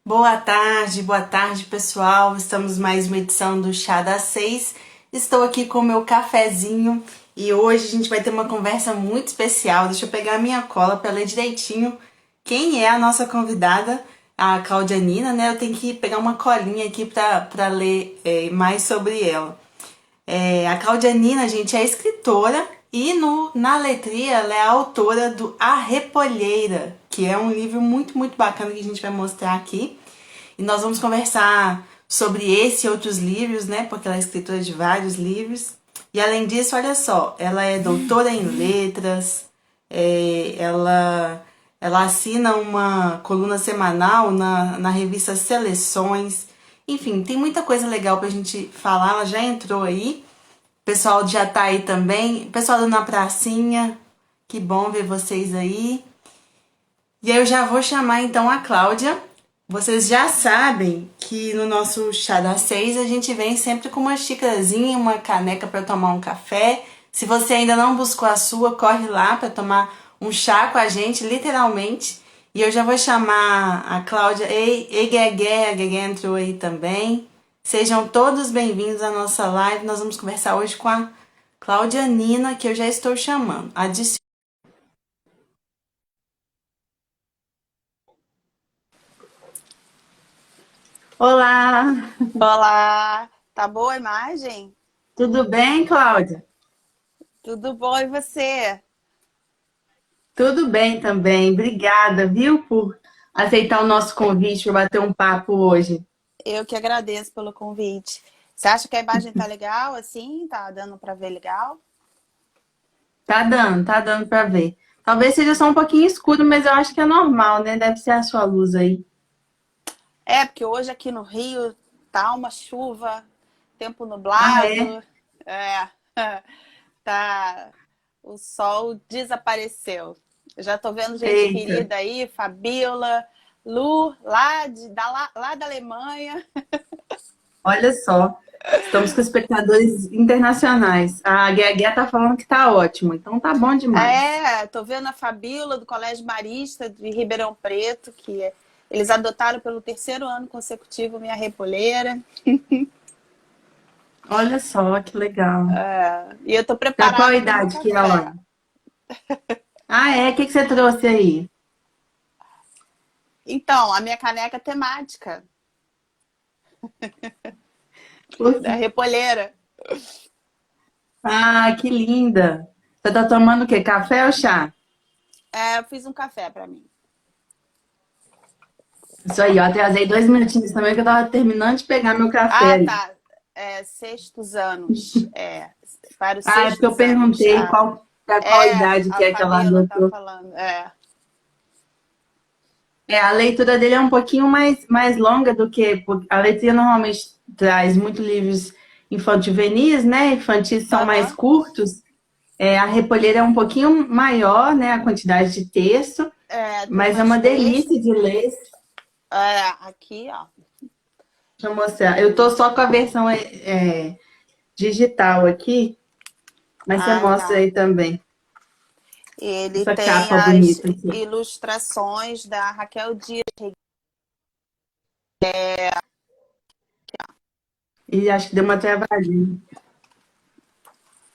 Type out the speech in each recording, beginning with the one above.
Boa tarde, pessoal. Estamos mais uma edição do Chá das 6. Estou aqui com o meu cafezinho e hoje a gente vai ter uma conversa muito especial. Deixa eu pegar a minha cola para ler direitinho quem é a nossa convidada, a Claudianina, né? Eu tenho que pegar uma colinha aqui para ler mais sobre ela. A Claudianina, gente, é escritora e na letria ela é a autora do A Repolheira, que é um livro muito bacana que a gente vai mostrar aqui. E nós vamos conversar sobre esse e outros livros, né? Porque ela é escritora de vários livros. E além disso, olha só, ela é doutora em letras, ela assina uma coluna semanal na revista Seleções. Enfim, tem muita coisa legal pra gente falar. Ela já entrou aí. O pessoal já tá aí também. O pessoal do Na Pracinha, que bom ver vocês aí. E aí eu já vou chamar então a Cláudia. Vocês já sabem que no nosso chá das 6 a gente vem sempre com uma xícarazinha, uma caneca para tomar um café. Se você ainda não buscou a sua, corre lá para tomar um chá com a gente, literalmente. E eu já vou chamar a Cláudia. Ei, Guegué, a Guegué entrou aí também. Sejam todos bem-vindos à nossa live. Nós vamos conversar hoje com a Cláudia Nina, que eu já estou chamando. Olá, Olá, tá boa a imagem? tudo bem, Cláudia? Tudo bom e você? Tudo bem também. Obrigada, viu, por aceitar o nosso convite para bater um papo hoje. Eu que agradeço pelo convite. Você acha que a imagem tá legal assim? Tá dando para ver legal? Tá dando para ver. Talvez seja só um pouquinho escuro, mas eu acho que é normal, né? Deve ser a sua luz aí. É, porque hoje aqui no Rio tá uma chuva, tempo Ah, é? nublado, é, tá, o sol desapareceu. Eu já tô vendo gente Eita, querida aí, Fabiola, Lu, lá da Alemanha. olha só. Estamos com espectadores internacionais. A Guia tá falando que tá ótimo, então tá bom demais. É, tô vendo a Fabíola do Colégio Marista de Ribeirão Preto, que eles adotaram pelo terceiro ano consecutivo minha repolheira. Olha só que legal. E eu tô Tá qual a preparada para o meu idade que ela? café. Ah, é? O que que você trouxe aí? Então, a minha caneca temática da repolheira. Ah, que linda! Você tá tomando o quê? Café ou chá? É, eu fiz um café para mim. Isso aí, ó. Atrasei 2 minutinhos também, que eu tava terminando de pegar meu café Ah, ali. tá. É, sextos anos. É, para os Ah, é porque eu sextos anos. perguntei pra qual idade que A é que ela Fabíola tá adotou. falando. É. A leitura dele é um pouquinho mais longa do que. A leitura normalmente traz muitos livros infanto-juvenis, né? Infantis são mais Aham. curtos. A Repolheira é um pouquinho maior, né? A quantidade de texto, É, tem mas é mais uma texto. delícia de ler. É, aqui, ó. Deixa eu mostrar. Eu tô só com a versão digital aqui, mas você Ah, mostra tá. aí também. Ele Essa tem capa as bonita aqui. ilustrações da Raquel Dias. E acho que deu uma travadinha.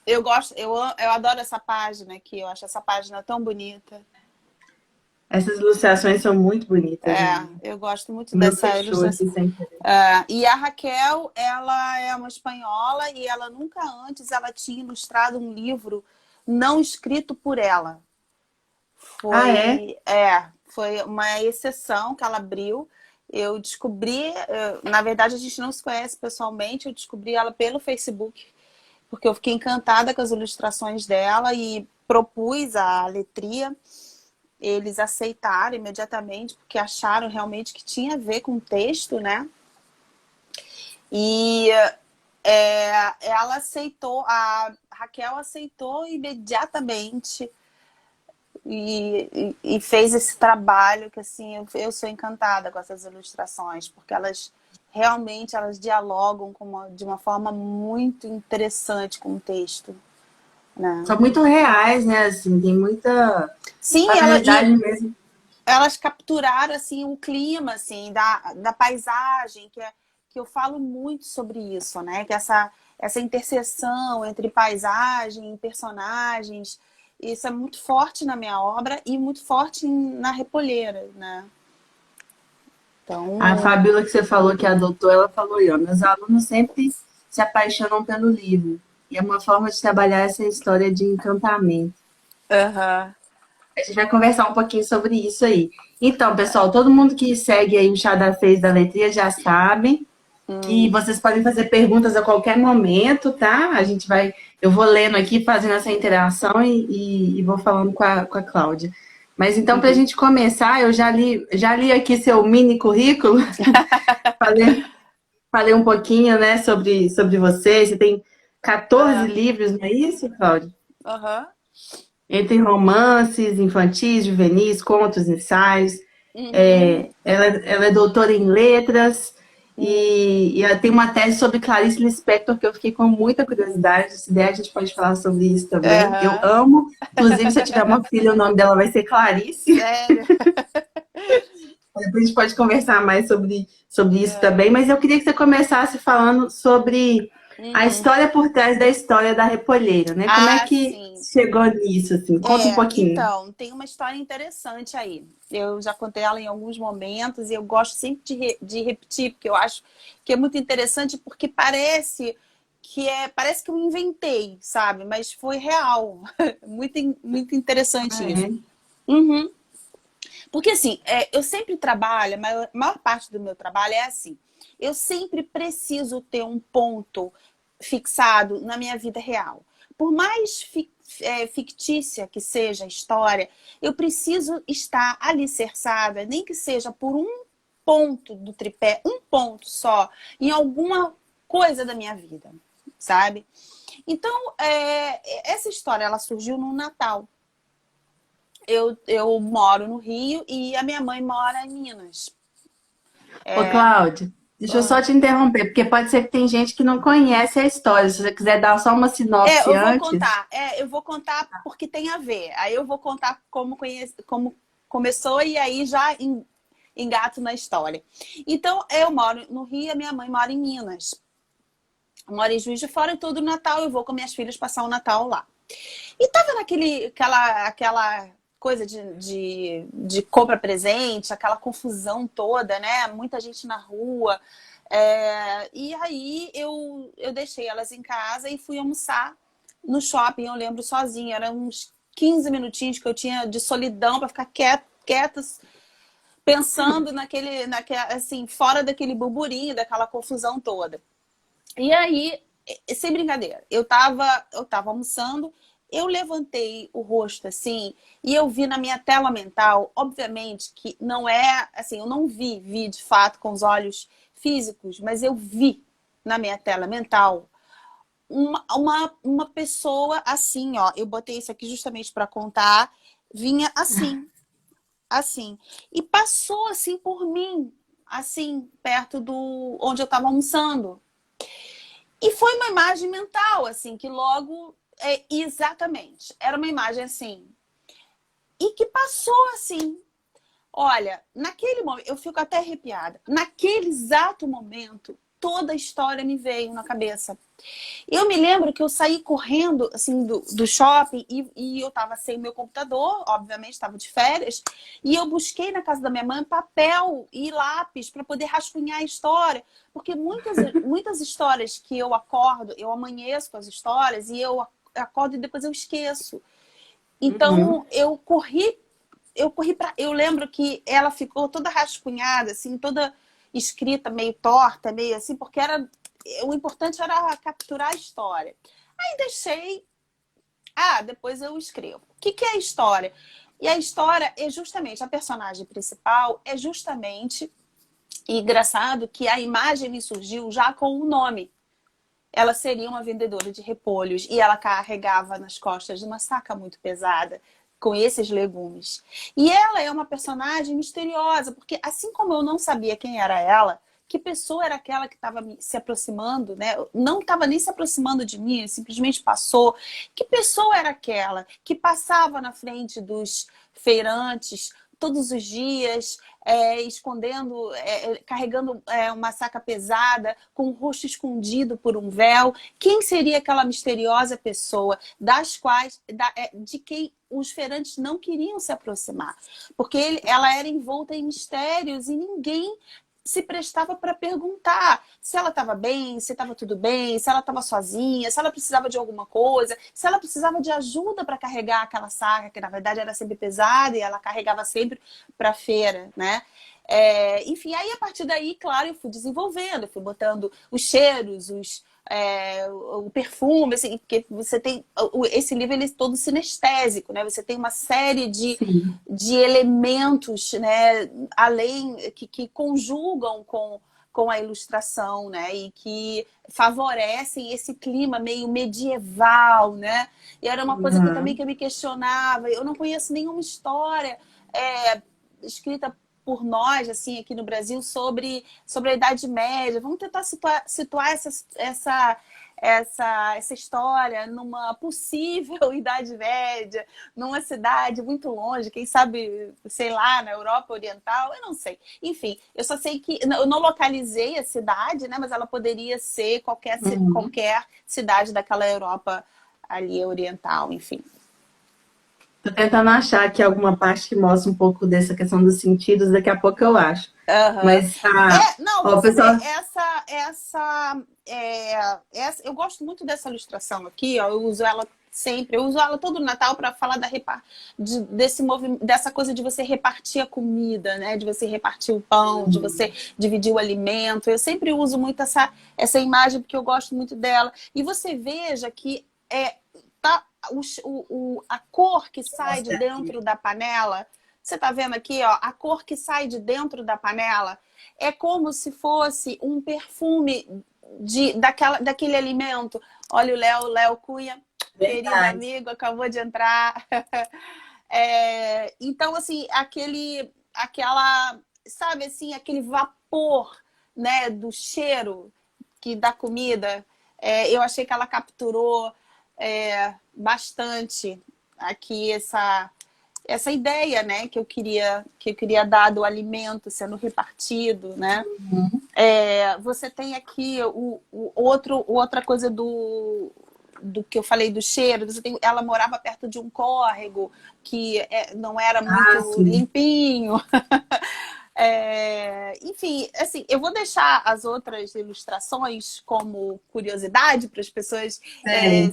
Eu gosto, eu adoro essa página aqui, eu acho essa página tão bonita. Essas ilustrações são muito bonitas É, mesmo. eu gosto muito O meu dessa fechou ilustração. aqui sem querer. É, e a Raquel, ela é uma espanhola e ela nunca antes ela tinha ilustrado um livro não escrito por ela. Ah, é? Foi uma exceção que ela abriu. Eu descobri, na verdade a gente não se conhece pessoalmente, eu descobri ela pelo Facebook, porque eu fiquei encantada com as ilustrações dela e propus a letria. Eles aceitaram imediatamente, porque acharam realmente que tinha a ver com o texto, né? E ela aceitou, a Raquel aceitou imediatamente e fez esse trabalho que assim eu sou encantada com essas ilustrações, porque elas realmente elas dialogam de uma forma muito interessante com o texto, né? São muito reais, né? Assim, tem muita Sim, realidade mesmo. elas capturaram assim o clima assim da paisagem, que eu falo muito sobre isso, né? Que essa interseção entre paisagem e personagens, isso é muito forte na minha obra e muito forte na Repolheira, né? A Então, Fabíola que você falou que adotou, ela falou aí, ó, meus alunos sempre se apaixonam pelo livro. E é uma forma de trabalhar essa história de encantamento. aham. A gente vai conversar um pouquinho sobre isso aí. Então, pessoal, todo mundo que segue aí o Chá da Fez da Letria já sabe que vocês podem fazer perguntas a qualquer momento, tá? Eu vou lendo aqui, fazendo essa interação e vou falando com a Cláudia. Mas então, para a Uhum. gente começar, eu já li aqui seu mini currículo, falei um pouquinho, né, sobre você. Você tem 14 É. livros, não é isso, Cláudia? Aham. Entre romances infantis, juvenis, contos, ensaios. Uhum. Ela é doutora em letras Uhum. e ela tem uma tese sobre Clarice Lispector que eu fiquei com muita curiosidade. Se der, a gente pode falar sobre isso também. Eu Aham. amo. Inclusive, se eu tiver uma filha, o nome dela vai ser Clarice. Sério? Depois a gente pode conversar mais sobre isso É. também. Mas eu queria que você começasse falando sobre a Uhum. história por trás da história da Repolheira, né? Como é Ah, que sim. chegou nisso, assim? Conta um pouquinho. Então, tem uma história interessante aí. Eu já contei ela em alguns momentos e eu gosto sempre de repetir, porque eu acho que é muito interessante, porque parece que eu inventei, sabe? Mas foi real. Muito interessante Ah, isso. é? Uhum. Porque assim, eu sempre trabalho, a maior parte do meu trabalho é assim. Eu sempre preciso ter um ponto fixado na minha vida real. Por mais fictícia que seja a história, eu preciso estar alicerçada, nem que seja por um ponto do tripé, um ponto só, em alguma coisa da minha vida, sabe? Então, essa história ela surgiu no Natal. Eu moro no Rio e a minha mãe mora em Minas. Ô, Cláudia, deixa eu só Ah. te interromper, porque pode ser que tem gente que não conhece a história. Se você quiser dar só uma sinopse Eu vou antes. contar. Eu vou contar porque tem a ver. Aí eu vou contar como começou e aí já engato na história. Então, eu moro no Rio, a minha mãe mora em Minas. Eu moro em Juiz de Fora e todo Natal eu vou com minhas filhas passar o Natal lá. E tava aquela coisa de compra presente, aquela confusão toda, né? Muita gente na rua. E aí eu deixei elas em casa e fui almoçar no shopping, eu lembro sozinha. Eram uns 15 minutinhos que eu tinha de solidão para ficar quietas, pensando assim, fora daquele burburinho, daquela confusão toda. E aí, sem brincadeira, eu tava almoçando, eu levantei o rosto assim, e eu vi na minha tela mental, obviamente que não é assim, eu não vi de fato com os olhos físicos, mas eu vi na minha tela mental uma pessoa assim, ó. Eu botei isso aqui justamente para contar, vinha assim, assim, e passou assim por mim, assim, perto do onde eu estava almoçando. E foi uma imagem mental, assim, que logo. Exatamente. Era uma imagem assim. E que passou assim. Olha, naquele momento, eu fico até arrepiada. Naquele exato momento, toda a história me veio na cabeça. Eu me lembro que eu saí correndo assim do shopping e eu estava sem meu computador, obviamente estava de férias, e eu busquei na casa da minha mãe papel e lápis para poder rascunhar a história, porque muitas histórias que eu acordo, eu amanheço com as histórias e eu acordo e depois eu esqueço. Uhum. Então eu lembro que ela ficou toda rascunhada, assim, toda escrita meio torta, meio assim, porque o importante era capturar a história. Aí deixei. Depois eu escrevo. O que é a história? E a história é justamente, a personagem principal é justamente, e engraçado que a imagem me surgiu já com o nome. Ela seria uma vendedora de repolhos e ela carregava nas costas uma saca muito pesada com esses legumes. E ela é uma personagem misteriosa, porque assim como eu não sabia quem era ela, que pessoa era aquela que estava se aproximando, né? Não estava nem se aproximando de mim, simplesmente passou. Que pessoa era aquela que passava na frente dos feirantes todos os dias, escondendo, carregando uma saca pesada, com o rosto escondido por um véu. Quem seria aquela misteriosa pessoa de quem os feirantes não queriam se aproximar? Porque ela era envolta em mistérios e ninguém se prestava para perguntar se ela estava bem, se estava tudo bem, se ela estava sozinha, se ela precisava de alguma coisa, se ela precisava de ajuda para carregar aquela saca, que na verdade era sempre pesada e ela carregava sempre para a feira, né? Enfim, aí a partir daí, claro, eu fui desenvolvendo, eu fui botando os cheiros, o perfume, assim, porque você tem esse livro, ele é todo sinestésico, né? Você tem uma série Sim. de elementos, né, além que conjugam com a ilustração, né, e que favorecem esse clima meio medieval, né? E era uma coisa que também Uhum. que eu me questionava. Eu não conheço nenhuma história escrita por nós, assim, aqui no Brasil, sobre a Idade Média. Vamos tentar situar essa história numa possível Idade Média, numa cidade muito longe, quem sabe, sei lá, na Europa Oriental, eu não sei. Enfim, eu só sei que eu não localizei a cidade, né? Mas ela poderia ser Uhum. qualquer cidade daquela Europa ali oriental, enfim. Tô tentando achar aqui alguma parte que mostra um pouco dessa questão dos sentidos, daqui a pouco eu acho. Aham. Mas tá. Não, Ó, o você vê, pessoal. eu gosto muito dessa ilustração aqui, ó, eu uso ela sempre, eu uso ela todo Natal para falar dessa coisa de você repartir a comida, né? De você repartir o pão, de você dividir o alimento. Eu sempre uso muito essa imagem porque eu gosto muito dela. E você veja que tá, a cor que sai de Mostra aqui. dentro da panela. Você tá vendo aqui, ó, a cor que sai de dentro da panela é como se fosse um perfume daquele alimento. Olha o Léo Cunha, querido Verdade. amigo, acabou de entrar. Então, assim, sabe assim, aquele vapor, né, do cheiro da comida, eu achei que ela capturou bastante aqui essa ideia, né, que eu queria dar do alimento sendo repartido, né? Você tem aqui outra coisa do que eu falei do cheiro. Ela morava perto de um córrego que não era Ah, muito sim. limpinho. Enfim, assim, eu vou deixar as outras ilustrações como curiosidade para as pessoas É.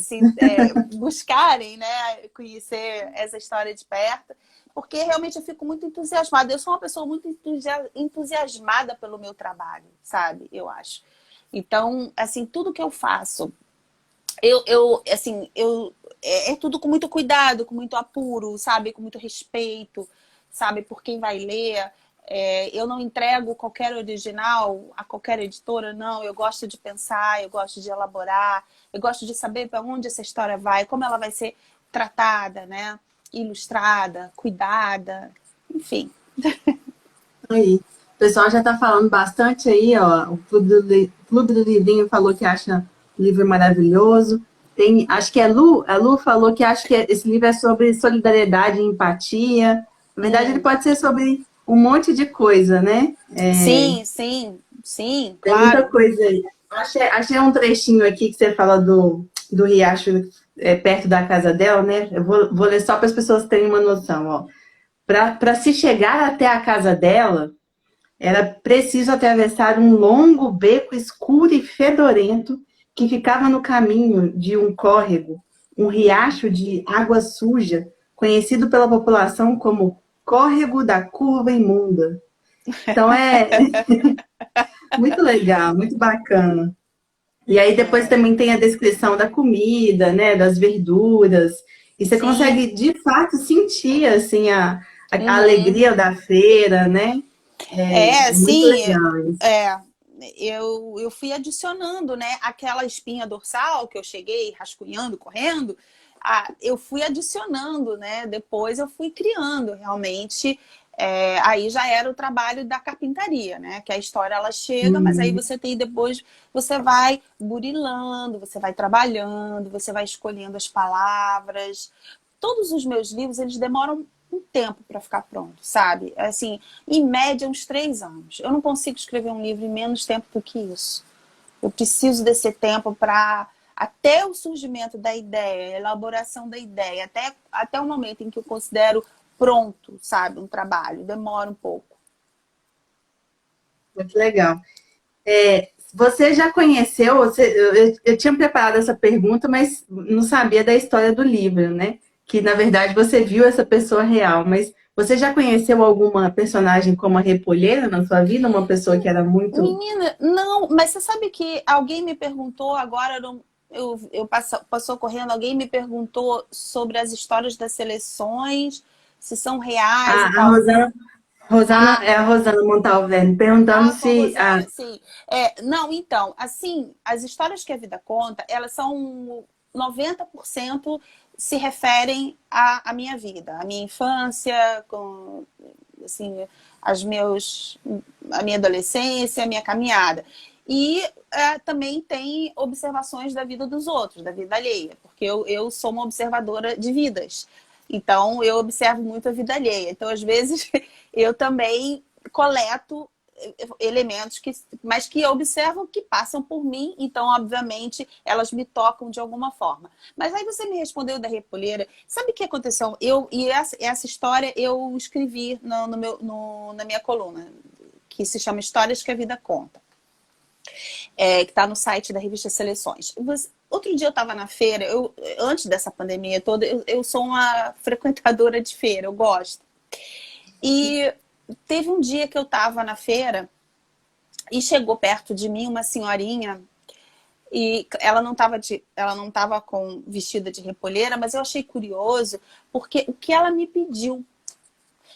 buscarem, né, conhecer essa história de perto, porque realmente eu fico muito entusiasmada. Eu sou uma pessoa muito entusiasmada pelo meu trabalho, sabe? Eu acho. Então, assim, tudo que eu faço, assim, é tudo com muito cuidado, com muito apuro, sabe? Com muito respeito, sabe? Por quem vai ler. Eu não entrego qualquer original a qualquer editora, não. Eu gosto de pensar, eu gosto de elaborar, eu gosto de saber para onde essa história vai, como ela vai ser tratada, né? Ilustrada, cuidada, enfim. Aí. O pessoal já está falando bastante aí, ó. O Clube do Livrinho falou que acha o livro maravilhoso. Tem, acho que a Lu falou que acha que esse livro é sobre solidariedade e empatia. Na verdade, ele Hum. pode ser sobre um monte de coisa, né? Sim, sim, sim, Tem muita claro. coisa aí. Achei um trechinho aqui que você fala do riacho perto da casa dela, né? Eu vou ler só para as pessoas terem uma noção, ó. Para se chegar até a casa dela, era preciso atravessar um longo beco escuro e fedorento que ficava no caminho de um córrego, um riacho de água suja, conhecido pela população como Córrego da Curva Imunda. Então é muito legal, muito bacana. E aí depois É, também tem a descrição da comida, né, das verduras, e você sim. consegue de fato sentir assim a Uhum. alegria da feira, né? É muito Sim, legal isso. é, eu fui adicionando, né, aquela espinha dorsal que eu cheguei rascunhando, correndo, eu fui adicionando, né, depois eu fui criando realmente, aí já era o trabalho da carpintaria, né, que a história ela chega, mas aí Uhum. você tem depois, você vai burilando, você vai trabalhando, você vai escolhendo as palavras. Todos os meus livros, eles demoram um tempo para ficar pronto, sabe? Assim, em média, uns 3 anos. Eu não consigo escrever um livro em menos tempo do que isso. Eu preciso desse tempo para até o surgimento da ideia, a elaboração da ideia, até o momento em que eu considero pronto, sabe? Um trabalho. Demora um pouco. Muito legal. Você já conheceu, eu tinha preparado essa pergunta, mas não sabia da história do livro, né? Que, na verdade, você viu essa pessoa real, mas você já conheceu alguma personagem como a Repolheira na sua vida? Uma pessoa que era muito... Menina, não, mas você sabe que alguém me perguntou agora, passou correndo, alguém me perguntou sobre as histórias das seleções, se são reais e A tal. Rosana, Ah, é a Rosana Montalverne, perguntando com a se... Rosana, sim. Não, então, assim, as histórias que a vida conta, elas são 90% se referem à minha vida, à minha infância, com, assim, a minha adolescência, a minha caminhada. E também tem observações da vida dos outros, da vida alheia, porque eu sou uma observadora de vidas. Então, eu observo muito a vida alheia. Então, às vezes, eu também coleto elementos mas que observam que passam por mim, então, obviamente, elas me tocam de alguma forma. Mas aí você me respondeu da Repolheira. Sabe o que aconteceu? Essa história eu escrevi na minha coluna, que se chama Histórias que a Vida Conta, que está no site da revista Seleções. Outro dia eu estava na feira, antes dessa pandemia toda, eu sou uma frequentadora de feira, eu gosto. E teve um dia que eu estava na feira e chegou perto de mim uma senhorinha e ela não estava com vestida de repolheira, mas eu achei curioso porque o que ela me pediu,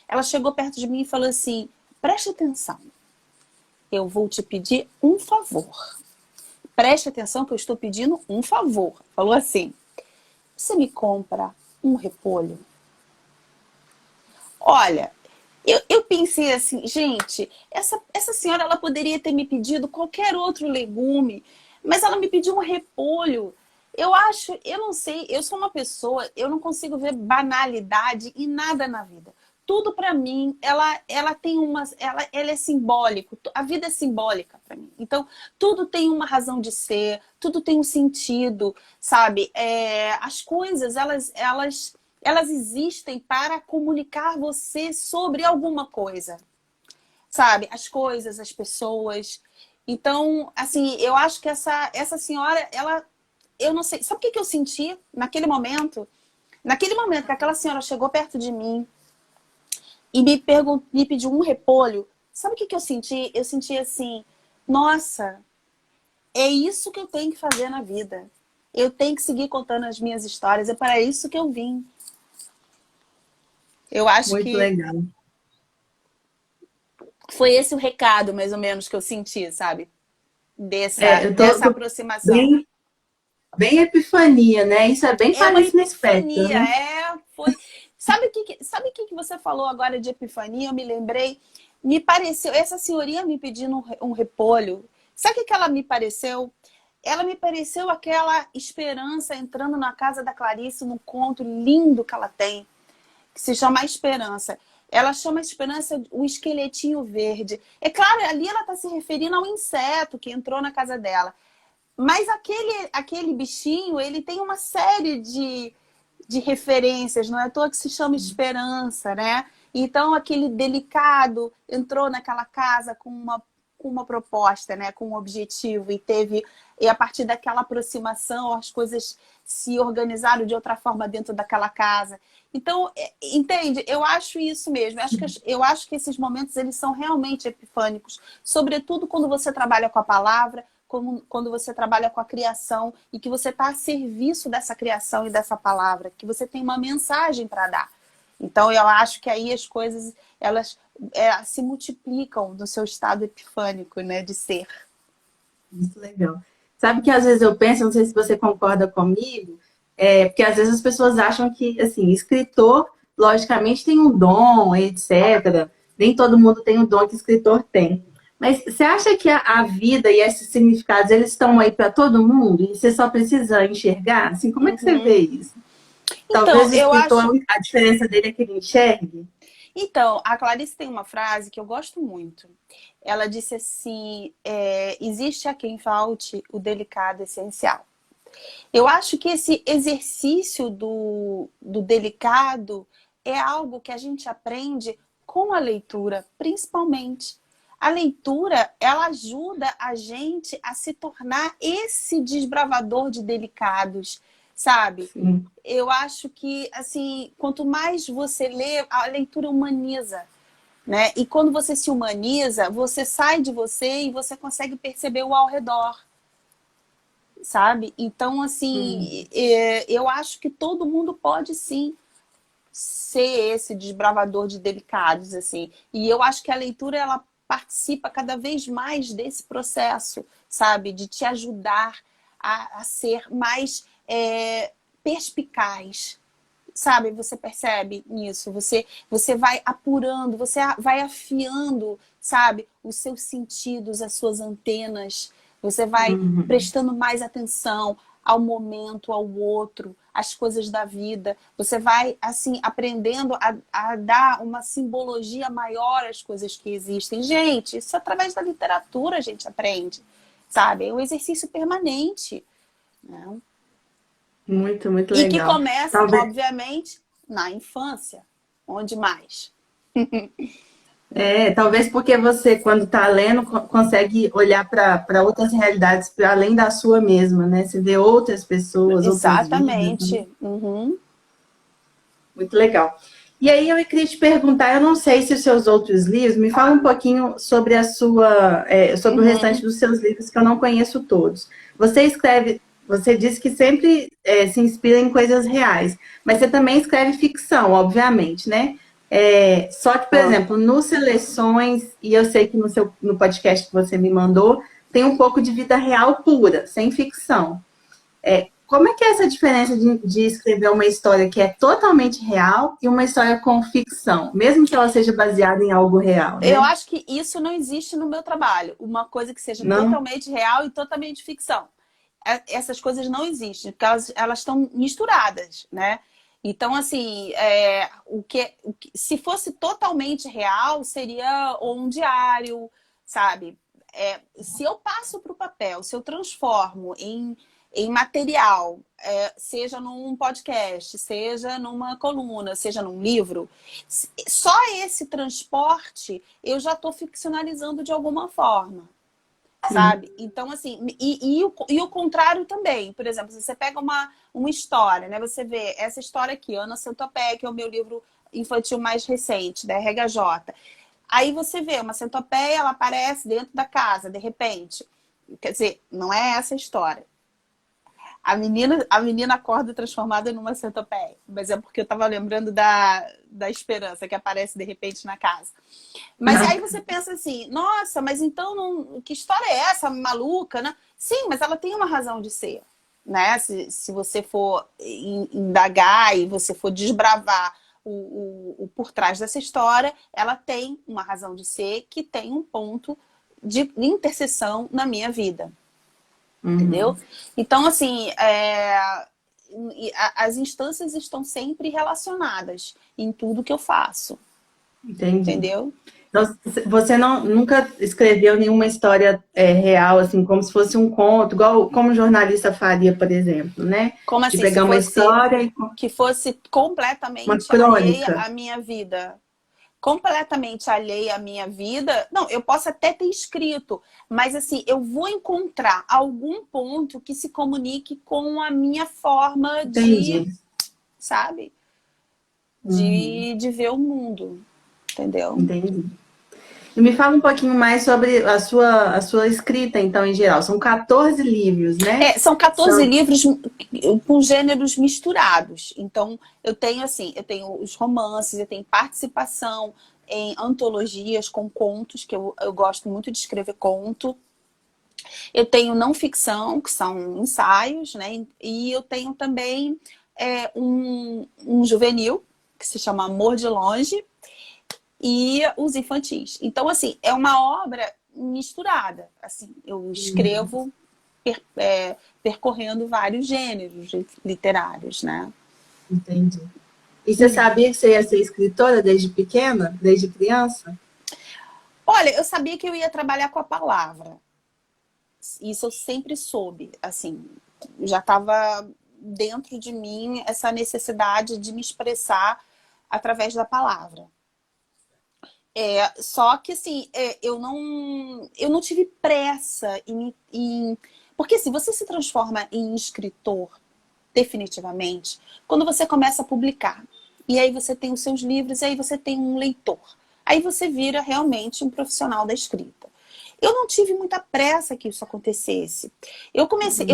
ela chegou perto de mim e falou assim: preste atenção, eu vou te pedir um favor. Preste atenção que eu estou pedindo um favor. Falou assim: você me compra um repolho? Olha, eu pensei assim, gente, essa senhora ela poderia ter me pedido qualquer outro legume, mas ela me pediu um repolho. Eu não sei, eu sou uma pessoa, eu não consigo ver banalidade em nada na vida. Tudo para mim, ela tem ela é simbólico. A vida é simbólica para mim. Então, tudo tem uma razão de ser, tudo tem um sentido, sabe? As coisas, elas existem para comunicar você sobre alguma coisa, sabe? As coisas, as pessoas. Então, assim, eu acho que essa senhora, eu não sei, sabe o que eu senti naquele momento? Naquele momento que aquela senhora chegou perto de mim e me pediu um repolho, sabe o que eu senti? Eu senti assim, nossa, é isso que eu tenho que fazer na vida. Eu tenho que seguir contando as minhas histórias, é para isso que eu vim. Eu acho Muito que legal. foi esse o recado, mais ou menos, que eu senti, sabe? Eu Dessa tô aproximação. bem, bem epifania, né? Isso é bem É uma Clarice Lispector, epifania, né? foi. Sabe o que você falou agora de epifania? Eu me lembrei, me pareceu, essa senhorinha me pedindo um repolho. Sabe o que ela me pareceu? Ela me pareceu aquela esperança entrando na casa da Clarice, num conto lindo que ela tem, que se chama A Esperança. Ela chama a Esperança o esqueletinho verde. É claro, ali ela está se referindo ao inseto que entrou na casa dela. Mas aquele bichinho, ele tem uma série de referências, não é à toa que se chama Esperança, né? Então, aquele delicado entrou naquela casa com uma proposta, né? Com um objetivo e a partir daquela aproximação, as coisas se organizaram de outra forma dentro daquela casa. Então, entende? Eu acho isso mesmo. Eu acho que esses momentos, eles são realmente epifânicos, sobretudo quando você trabalha com a palavra, quando você trabalha com a criação e que você está a serviço dessa criação e dessa palavra, que você tem uma mensagem para dar. Então, eu acho que aí as coisas, elas se multiplicam no seu estado epifânico, né, de ser. Muito legal. Sabe que às vezes eu penso, não sei se você concorda comigo, porque às vezes as pessoas acham que, assim, escritor, logicamente, tem um dom, etc. Nem todo mundo tem o dom que escritor tem. Mas você acha que a vida e esses significados, eles estão aí para todo mundo? E você só precisa enxergar? Assim, como é que você Uhum. vê isso? Então, Talvez o eu escritor, acho. a diferença dele é que ele enxergue. Então, a Clarice tem uma frase que eu gosto muito. Ela disse assim: existe a quem falte o delicado essencial. Eu acho que esse exercício do delicado é algo que a gente aprende com a leitura, principalmente. A leitura, ela ajuda a gente a se tornar esse desbravador de delicados, sabe? Sim. Eu acho que, assim, quanto mais você lê, a leitura humaniza, né? E quando você se humaniza, você sai de você e você consegue perceber o ao redor, sabe? Então, Hum. assim, eu acho que todo mundo pode sim ser esse desbravador de delicados, assim. E eu acho que a leitura, ela participa cada vez mais desse processo, sabe? De te ajudar a ser mais perspicaz, sabe? Você percebe nisso, você vai apurando, você vai afiando, sabe? Os seus sentidos, as suas antenas, você vai Uhum. prestando mais atenção ao momento, ao outro, às coisas da vida. Você vai, assim, aprendendo a dar uma simbologia maior às coisas que existem. Gente, isso através da literatura a gente aprende, sabe? É um exercício permanente, né? Muito, muito E que legal. começa, Talvez, obviamente, na infância. Onde mais? talvez porque você, quando está lendo, consegue olhar para outras realidades, para além da sua mesma, né? Você vê outras pessoas, outras vidas, né? Exatamente. Uhum. Muito legal. E aí eu queria te perguntar, eu não sei se os seus outros livros, me fala um pouquinho sobre sobre o restante Uhum. dos seus livros, que eu não conheço todos. Você escreve, você disse que sempre se inspira em coisas reais, mas você também escreve ficção, obviamente, né? Só que, por Ah. exemplo, no Seleções, e eu sei que no podcast que você me mandou, tem um pouco de vida real pura, sem ficção. Como é que é essa diferença de escrever uma história que é totalmente real e uma história com ficção, mesmo que ela seja baseada em algo real, Eu né? acho que isso não existe no meu trabalho. Uma coisa que seja Não? totalmente real e totalmente ficção. Essas coisas não existem, porque elas estão misturadas, né? Então, assim, se fosse totalmente real, seria ou um diário, sabe? Se eu passo para o papel, se eu transformo em material, seja num podcast, seja numa coluna, seja num livro, só esse transporte eu já estou ficcionalizando de alguma forma, Sim. sabe? Então, assim, e o contrário também. Por exemplo, se você pega uma história, né? Você vê essa história aqui, Ana Centopeia, que é o meu livro infantil mais recente, da RHJ. Aí você vê uma centopeia, ela aparece dentro da casa, de repente. Quer dizer, não é essa a história. A menina acorda transformada numa centopeia. Mas é porque eu estava lembrando da esperança que aparece de repente na casa. Mas aí você pensa assim, nossa, mas então que história é essa maluca, né? Sim, mas ela tem uma razão de ser, né? Se você for indagar e você for desbravar o por trás dessa história, ela tem uma razão de ser que tem um ponto de interseção na minha vida, entendeu? Uhum. Então, assim, as instâncias estão sempre relacionadas em tudo que eu faço, Entendi. entendeu? Então, você nunca escreveu nenhuma história real, assim, como se fosse um conto, igual como um jornalista faria, por exemplo, né? Como De assim, se pegar uma fosse história e que fosse uma completamente alheia crônica. à minha vida? Completamente alheia à minha vida? Não, eu posso até ter escrito, mas assim, eu vou encontrar algum ponto que se comunique com a minha forma de, Entendi. sabe, Uhum. de ver o mundo, entendeu? Entendi. E me fala um pouquinho mais sobre a sua escrita, então, em geral. São 14 livros, né? São 14 São... livros com gêneros misturados. Então, eu tenho os romances, eu tenho participação em antologias com contos, que eu gosto muito de escrever conto. Eu tenho não ficção, que são ensaios, né? E eu tenho também um juvenil, que se chama Amor de Longe, e os infantis. Então, assim, é uma obra misturada. Assim, eu escrevo percorrendo vários gêneros literários, né? Entendi. E você sabia que você ia ser escritora desde pequena, desde criança? Olha, eu sabia que eu ia trabalhar com a palavra. Isso eu sempre soube, assim, já estava dentro de mim essa necessidade de me expressar através da palavra. Só que assim, eu não tive pressa porque se você se transforma em escritor definitivamente quando você começa a publicar. E aí você tem os seus livros, e aí você tem um leitor. Aí você vira realmente um profissional da escrita. Eu não tive muita pressa que isso acontecesse. Eu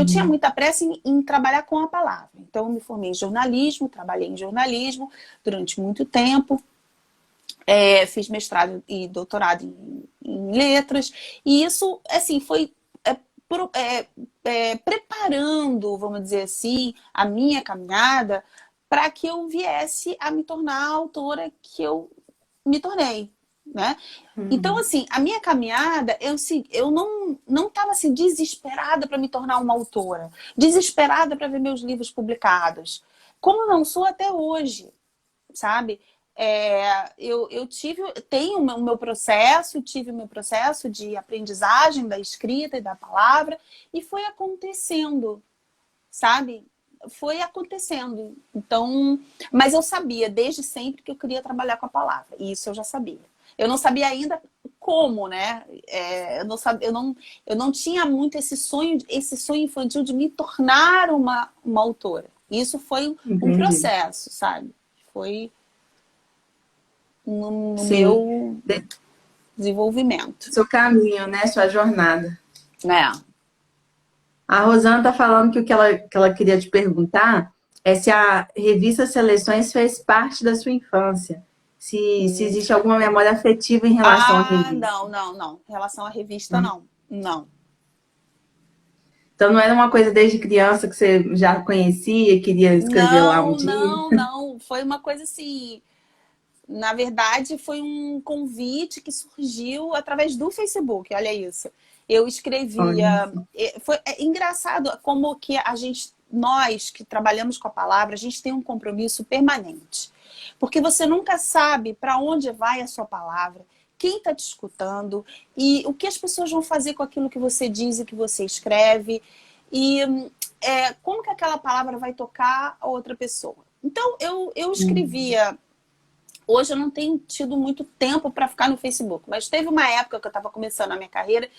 tinha muita pressa em trabalhar com a palavra. Então eu me formei em jornalismo, trabalhei em jornalismo durante muito tempo. Fiz mestrado e doutorado em letras. E isso, assim, foi preparando, vamos dizer assim, a minha caminhada para que eu viesse a me tornar a autora que eu me tornei, né? Então, assim, a minha caminhada, eu não estava assim, desesperada para me tornar uma autora, desesperada para ver meus livros publicados, como não sou até hoje, sabe? Tenho o meu processo, tive o meu processo de aprendizagem da escrita e da palavra, e foi acontecendo, sabe? Foi acontecendo. Então, mas eu sabia desde sempre que eu queria trabalhar com a palavra, e isso eu já sabia. Eu não sabia ainda como, né? Eu não tinha muito esse sonho infantil de me tornar uma autora. Isso foi um processo, sabe? Foi no Sim. meu desenvolvimento. Seu caminho, né? Sua jornada. É. A Rosana está falando que o que ela queria te perguntar é se a revista Seleções fez parte da sua infância. Se existe alguma memória afetiva em relação à revista. Não. Em relação à revista, não. Então não era uma coisa desde criança que você já conhecia, queria escrever lá um dia? Não. Foi uma coisa assim... Na verdade, foi um convite que surgiu através do Facebook, olha isso. Eu escrevia... Foi engraçado como que nós que trabalhamos com a palavra, a gente tem um compromisso permanente. Porque você nunca sabe para onde vai a sua palavra, quem está te escutando e o que as pessoas vão fazer com aquilo que você diz e que você escreve. E como que aquela palavra vai tocar a outra pessoa. Então, eu escrevia... Hoje eu não tenho tido muito tempo para ficar no Facebook, mas teve uma época que eu estava começando a minha carreira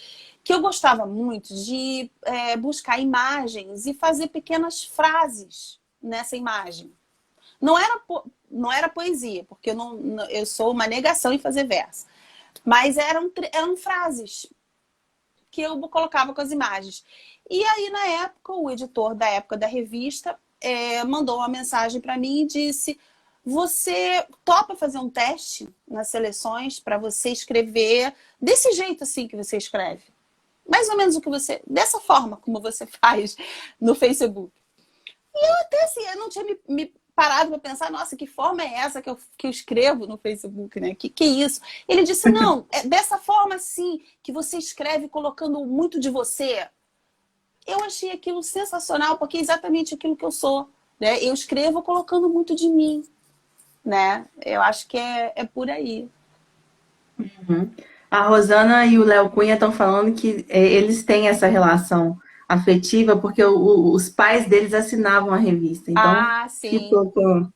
que eu gostava muito de buscar imagens e fazer pequenas frases nessa imagem. Não era poesia, porque eu sou uma negação em fazer verso, mas eram frases que eu colocava com as imagens. E aí, na época, o editor da época da revista mandou uma mensagem para mim e disse... Você topa fazer um teste nas seleções para você escrever desse jeito assim que você escreve? Mais ou menos dessa forma como você faz no Facebook. E eu até assim, eu não tinha me parado para pensar, nossa, que forma é essa que eu escrevo no Facebook, né? Que é isso? Ele disse, não, é dessa forma assim que você escreve colocando muito de você. Eu achei aquilo sensacional, porque é exatamente aquilo que eu sou, né? Eu escrevo colocando muito de mim. Né? Eu acho que é por aí. A Rosana e o Léo Cunha estão falando que eles têm essa relação afetiva porque os pais deles assinavam a revista. Então, Sim. ficou com...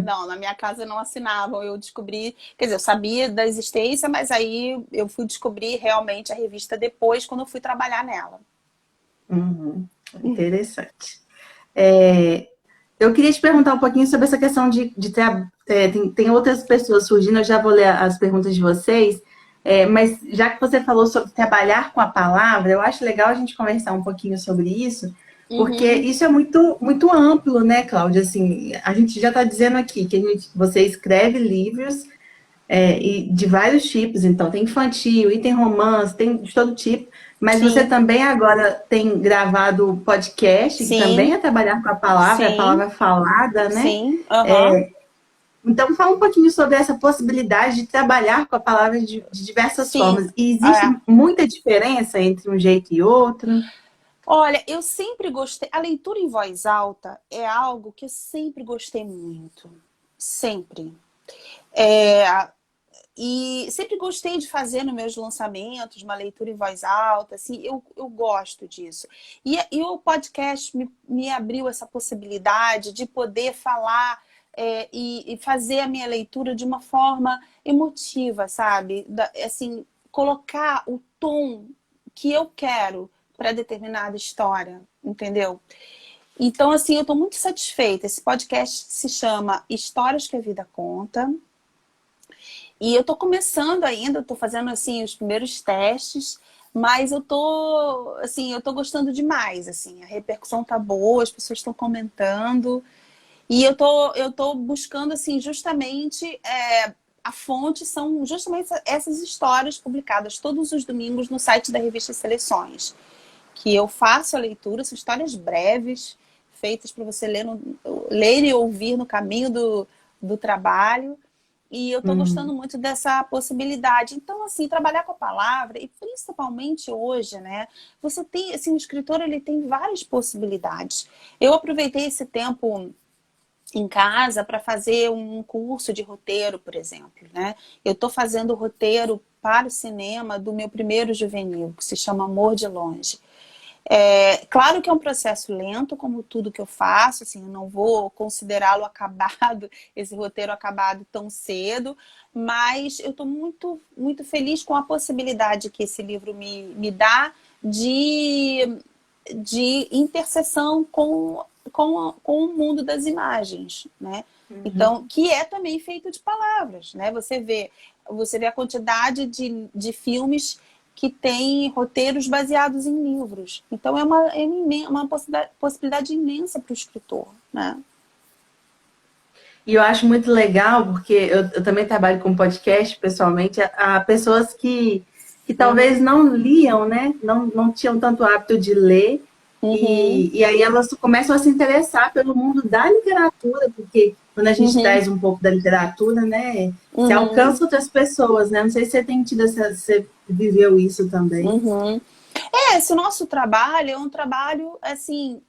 Não, na minha casa não assinavam. Eu descobri, quer dizer, eu sabia da existência, mas aí eu fui descobrir realmente a revista depois, quando eu fui trabalhar nela. Interessante. Eu queria te perguntar um pouquinho sobre essa questão de tem outras pessoas surgindo, eu já vou ler as perguntas de vocês, mas já que você falou sobre trabalhar com a palavra, eu acho legal a gente conversar um pouquinho sobre isso, porque isso é muito, muito amplo, né, Cláudia? Assim, a gente já está dizendo aqui que você escreve livros e de vários tipos, então tem infantil, e tem romance, tem de todo tipo, mas Sim. você também agora tem gravado podcast, Sim. que também é trabalhar com a palavra falada, né? Sim. Então, fala um pouquinho sobre essa possibilidade de trabalhar com a palavra de diversas formas. E existe muita diferença entre um jeito e outro? Olha, eu sempre gostei. A leitura em voz alta é algo que eu sempre gostei muito. Sempre. É, e sempre gostei de fazer nos meus lançamentos uma leitura em voz alta, assim, eu gosto disso. E o podcast me abriu essa possibilidade de poder falar e fazer a minha leitura de uma forma emotiva, sabe? Assim, colocar o tom que eu quero para determinada história, entendeu? Então, assim, eu estou muito satisfeita. Esse podcast se chama Histórias que a Vida Conta. E eu tô começando ainda, tô fazendo assim os primeiros testes, mas eu tô gostando demais, assim, a repercussão tá boa, as pessoas estão comentando, e eu tô buscando assim justamente a fonte são justamente essas histórias publicadas todos os domingos no site da revista Seleções, que eu faço a leitura, são histórias breves, feitas para você ler e ouvir no caminho do trabalho. E eu estou Hum. gostando muito dessa possibilidade. Então, assim, trabalhar com a palavra, e principalmente hoje, né? Você tem, assim, o escritor, ele tem várias possibilidades. Eu aproveitei esse tempo em casa para fazer um curso de roteiro, por exemplo, né? Eu estou fazendo o roteiro para o cinema do meu primeiro juvenil, que se chama Amor de Longe. Claro que é um processo lento, como tudo que eu faço, assim, eu não vou considerá-lo acabado, esse roteiro acabado tão cedo, mas eu estou muito, muito feliz com a possibilidade que esse livro me dá de, de interseção com o mundo das imagens, né? Então, que é também feito de palavras, né? Você vê a quantidade de filmes que tem roteiros baseados em livros. Então uma possibilidade imensa para o escritor, né? E eu acho muito legal, porque eu também trabalho com podcast, pessoalmente, há pessoas que talvez Uhum, não liam, né? Não tinham tanto hábito de ler, uhum, e aí elas começam a se interessar pelo mundo da literatura, porque quando a gente uhum, traz um pouco da literatura, né? Se uhum, alcança outras pessoas, né? Não sei se você tem tido você viveu isso também. uhum. Esse nosso trabalho é um trabalho assim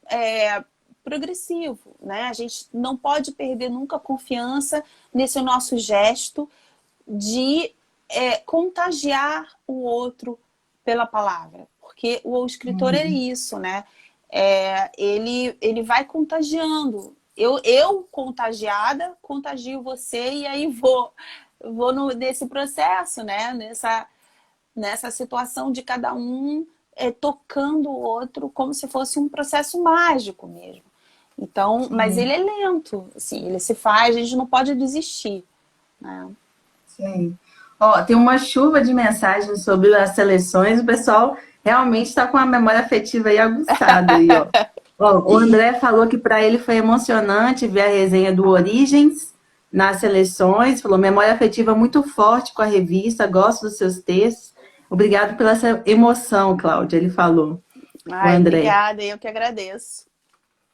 progressivo, né? A gente não pode perder nunca a confiança nesse nosso gesto de contagiar o outro pela palavra. Porque o escritor é Uhum. isso, né? Ele vai contagiando. Eu contagiada, contagio você e aí vou nesse processo, né? Nessa situação de cada um tocando o outro como se fosse um processo mágico mesmo. Então, mas ele Sim, é lento, assim, ele se faz, a gente não pode desistir, né? sim. Ó, tem uma chuva de mensagens sobre as seleções, o pessoal realmente está com a memória afetiva aí aguçada aí, ó. Ó, o André falou que para ele foi emocionante ver a resenha do Origens nas seleções, falou memória afetiva muito forte com a revista, gosto dos seus textos. Obrigado pela essa emoção, Cláudia, ele falou, o Ai, André. obrigada, eu que agradeço.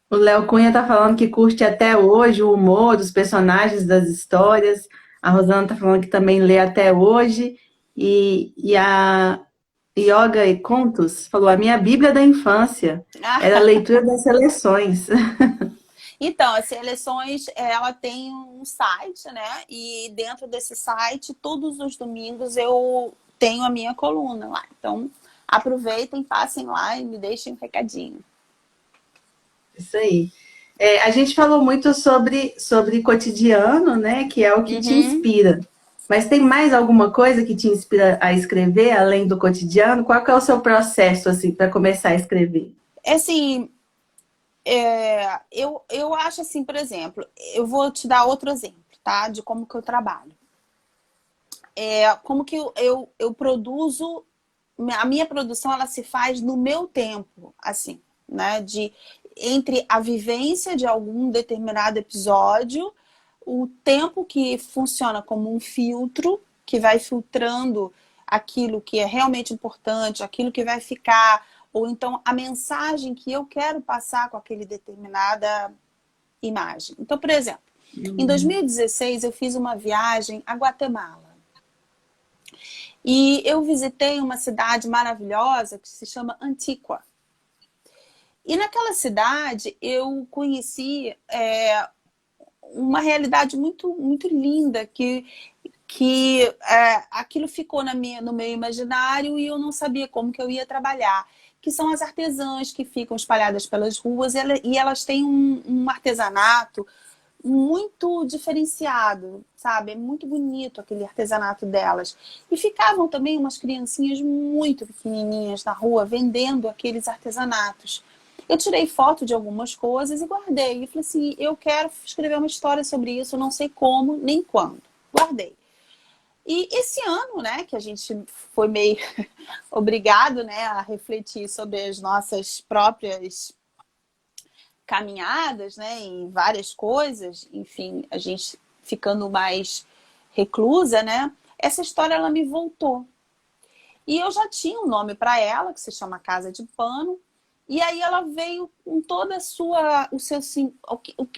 O Léo Cunha tá falando que curte até hoje o humor dos personagens das histórias. A Rosana tá falando que também lê até hoje. E a Yoga e Contos falou: a minha Bíblia da infância era a leitura das seleções. Então, as seleções, ela tem um site, né? E dentro desse site, todos os domingos eu tenho a minha coluna lá. Então, aproveitem, passem lá e me deixem um recadinho. Isso aí. É, a gente falou muito sobre cotidiano, né? Que é o que te Uhum. inspira. Mas tem mais alguma coisa que te inspira a escrever, além do cotidiano? Qual que é o seu processo, assim, para começar a escrever? Assim, eu acho assim, por exemplo, eu vou te dar outro exemplo, tá? De como que eu trabalho. Como que eu produzo, a minha produção ela se faz no meu tempo, assim, né? Entre a vivência de algum determinado episódio, o tempo que funciona como um filtro, que vai filtrando aquilo que é realmente importante, aquilo que vai ficar, ou então a mensagem que eu quero passar com aquele determinada imagem. Então, por exemplo, em 2016 eu fiz uma viagem a Guatemala. E eu visitei uma cidade maravilhosa que se chama Antíqua. E naquela cidade eu conheci uma realidade muito, muito linda que aquilo ficou no meu imaginário e eu não sabia como que eu ia trabalhar. Que são as artesãs que ficam espalhadas pelas ruas e elas têm um artesanato muito diferenciado, sabe? É muito bonito aquele artesanato delas. E ficavam também umas criancinhas muito pequenininhas na rua vendendo aqueles artesanatos. Eu tirei foto de algumas coisas e guardei. E falei assim, eu quero escrever uma história sobre isso, eu não sei como nem quando. Guardei. E esse ano, né, que a gente foi meio obrigado, né, a refletir sobre as nossas próprias caminhadas, né, em várias coisas, enfim, a gente ficando mais reclusa, né, essa história ela me voltou. E eu já tinha um nome para ela, que se chama Casa de Pano, e aí ela veio com toda a sua, o seu,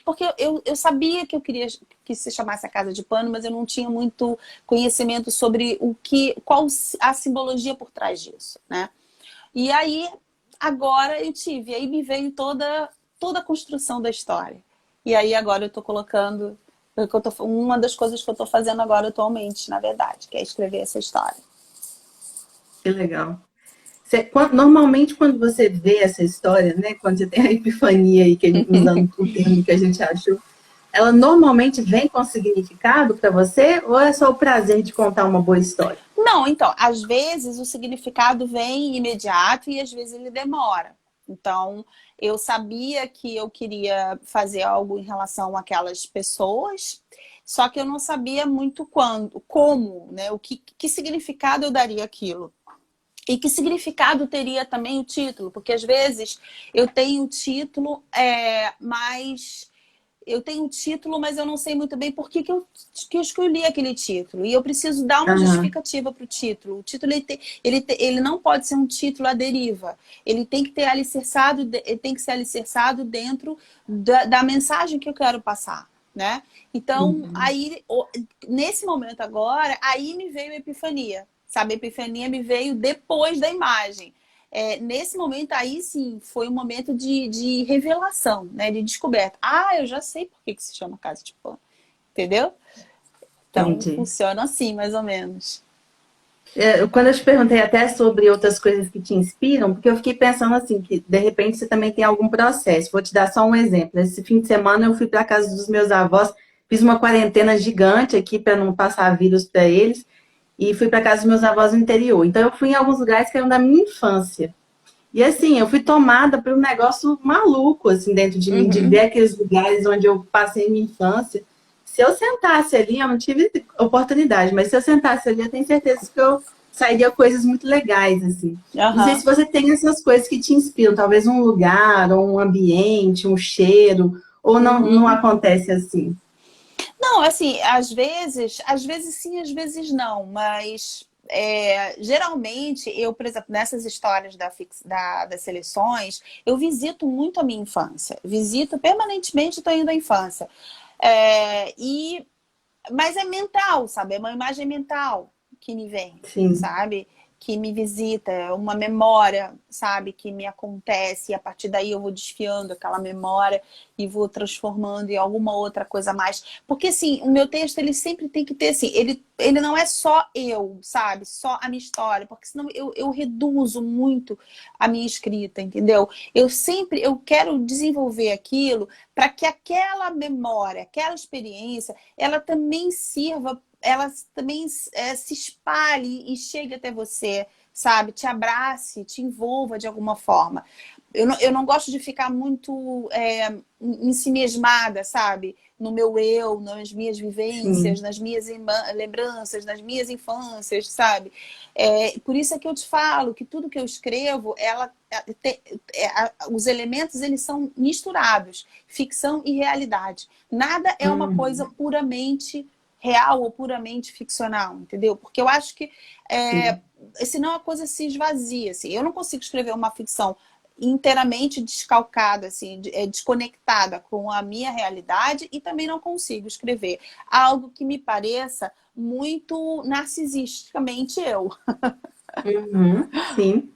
porque eu sabia que eu queria que se chamasse a Casa de Pano, mas eu não tinha muito conhecimento sobre qual a simbologia por trás disso, né? E aí, agora eu tive, aí me veio toda a construção da história. E aí agora eu estou colocando, uma das coisas que eu estou fazendo agora atualmente, na verdade, que é escrever essa história. Que legal. Normalmente, quando você vê essa história, né, quando você tem a epifania aí, usando o termo que a gente achou, ela normalmente vem com significado para você ou é só o prazer de contar uma boa história? Não, então, às vezes o significado vem imediato e às vezes ele demora. Então, eu sabia que eu queria fazer algo em relação àquelas pessoas, só que eu não sabia muito quando, como, né? Que significado eu daria aquilo. E que significado teria também o título, porque às vezes eu tenho o título, mas eu tenho o título, mas eu não sei muito bem por que eu escolhi aquele título. E eu preciso dar uma Aham. justificativa para o título. O título ele não pode ser um título à deriva. Ele tem que ter ele tem que ser alicerçado dentro da mensagem que eu quero passar, né? Então, Uhum. aí, nesse momento agora, aí me veio a epifania. Sabe, a epifania me veio depois da imagem. Nesse momento aí, sim, foi um momento de revelação, né? De descoberta. Ah, eu já sei por que se chama Casa de Pano. Entendeu? Então, Entendi. funciona assim, mais ou menos. Quando eu te perguntei até sobre outras coisas que te inspiram, porque eu fiquei pensando assim, que de repente você também tem algum processo. Vou te dar só um exemplo. Esse fim de semana eu fui para a casa dos meus avós, fiz uma quarentena gigante aqui para não passar vírus para eles, e fui para casa dos meus avós no interior. Então eu fui em alguns lugares que eram da minha infância. E assim, eu fui tomada por um negócio maluco, assim, dentro de mim, de ver Uhum. aqueles lugares onde eu passei minha infância. Se eu sentasse ali, eu não tive oportunidade, mas se eu sentasse ali, eu tenho certeza que eu sairia coisas muito legais, assim. Não sei se Aham. você tem essas coisas que te inspiram, talvez um lugar, ou um ambiente, um cheiro, ou não Uhum. acontece assim. Não, assim, às vezes sim, às vezes não, mas geralmente eu, por exemplo, nessas histórias das seleções, eu visito muito a minha infância, visito permanentemente, estou indo à infância. É, e Mas é mental, sabe? É uma imagem mental que me vem, Sim. sabe? Que me visita, é uma memória, sabe? Que me acontece, e a partir daí eu vou desfiando aquela memória e vou transformando em alguma outra coisa a mais. Porque, assim, o meu texto, ele sempre tem que ter, assim, ele não é só eu, sabe? Só a minha história, porque senão eu reduzo muito a minha escrita, entendeu? Eu quero desenvolver aquilo para que aquela memória, aquela experiência, ela também sirva, ela também se espalhe e chegue até você, sabe? Te abrace, te envolva de alguma forma. Eu não gosto de ficar muito em si mesmada, sabe? No meu eu, nas minhas vivências, Sim. nas minhas lembranças, nas minhas infâncias, sabe? Por isso é que eu te falo que tudo que eu escrevo, os elementos eles são misturados, ficção e realidade. Nada é uma coisa Uhum. puramente real ou puramente ficcional, entendeu? Porque eu acho que Sim. senão a coisa se esvazia. Assim. Eu não consigo escrever uma ficção inteiramente descalcada, assim, desconectada com a minha realidade e também não consigo escrever algo que me pareça muito narcisisticamente eu. Uhum. Sim.